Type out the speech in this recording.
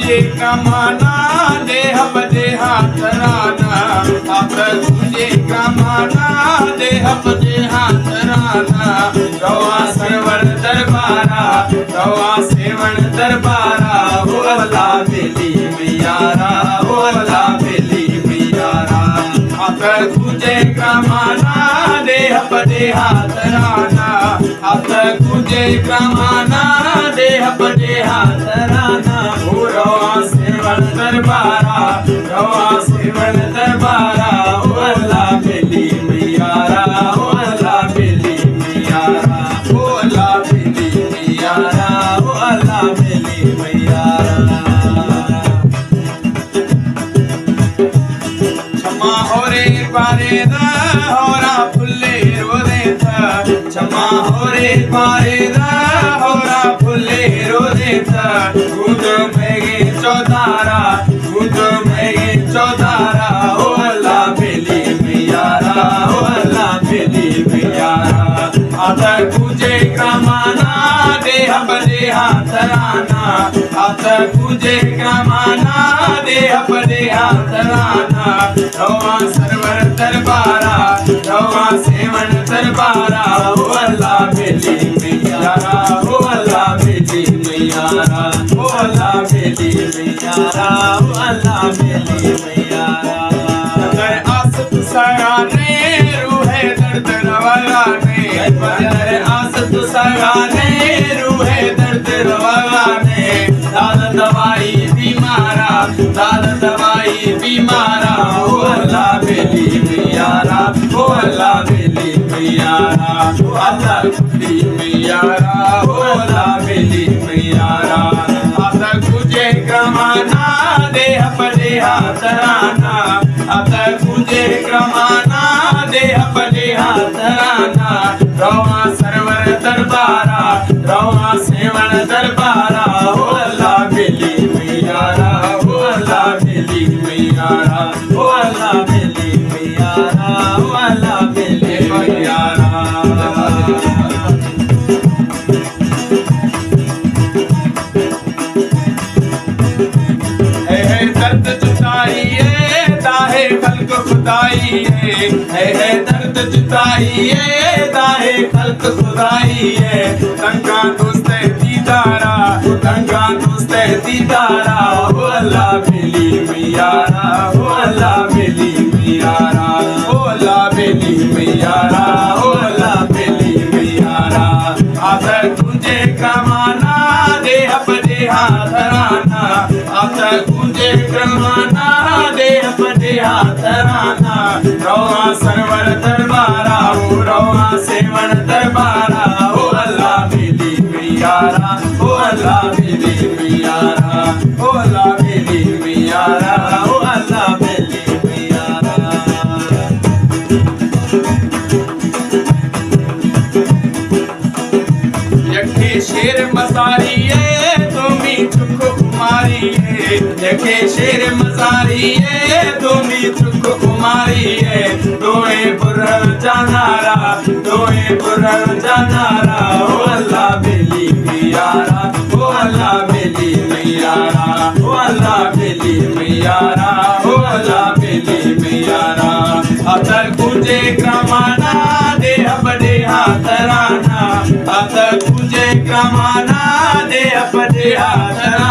तुझे क्रमाना देह बदे हात राना आता तुझे क्रमाना देह बदे हात राना रवा सरवर दरबारा रवा सेवण दरबारा हो अल्लाह बेली मैयारा हो अल्लाह बेली मैयारा आता तुझे क्रमाना देह बदे हात राना आता तुझे क्रमाना देह बदे हात राना हो रवा सेवण दरबारा रवा सेवण दरबारा हो अल्लाह बेली मैयारा हो अल्लाह बेली मैयारा हो अल्लाह बेली मैयारा हो अल्लाह बेली मैयारा क्षमा हो रे पारे दा होरा फुल्ले रोदे था क्षमा हो रे पारे दा होरा फुल्ले रोदे था गुद मेगे चौधारा गुद मेगे चौधारा हो अल्लाह बेली मैयारा हो अल्लाह बेली मैयारा आता तुझे क्रमाना देह बदे हात राना आता तुझे क्रमाना देह बदे हात राना रवा सरवर दरबारा रवा सेवन दरबारा हो अल्लाह बेली मैयारा हो अल्लाह बेली मैयारा हो अल्लाह बेली मैयारा हो अल्लाह बेली मैयारा अगर आसत सगाने रूहे दर्द रवाने अगर आसत सगाने रूहे दर्द रवाने दाद दवाई बीमारा दाद दवाई बीमारा हो अल्लाह बेली मैयारा हो अल्लाह बेली मैयारा हो अल्लाह बेली मैयारा हो अल्लाह बेली मैयारा आता तुझे क्रमाना देह बदे हात राना आता तुझे क्रमाना देह बदे हात राना रवा सरवर दरबारा रवा सेवण दरबारा हो अल्लाह बेली मैयारा हो अल्लाह बेली मैयारा हो अल्लाह बेली मैयारा हो अल्लाह बेली मैयारा दर्द जुदाई दाहे खल्क खुदाई है दर्द जुदाई दाहे खल्क खुदाई है तंगा दोस्त दीदारा तंगा दोस्त दीदारा हो अल्लाह बेली मैयारा हो अल्लाह बेली मैयारा हो अल्लाह बेली मैयारा हो अल्लाह बेली मैयारा आता तुझे क्रमाना देह बदे हात राना आता तुझे क्रमाना देह बदे हात राना रवा सरवर दरबारा हो रवा सेवण दरबारा हो अल्लाह बेली मैयारा हो अल्लाह बेली मैयारा हो अल्लाह बेली मैयारा हो अल्लाह बेली मैयारा यखे शेर मसारी तुमी चुक कुमारी यखे शेर मसारी तुमी चुक कुमारी दोए बुरर जानारा दोए बुरर जानारा हो अल्लाह बेली मैयारा हो अल्लाह बेली मैयारा हो अल्लाह बेली मैयारा हो अल्लाह बेली मैयारा आता तुझे क्रमाना देह बदे हात राना आता तुझे क्रमाना देह बदे हात राना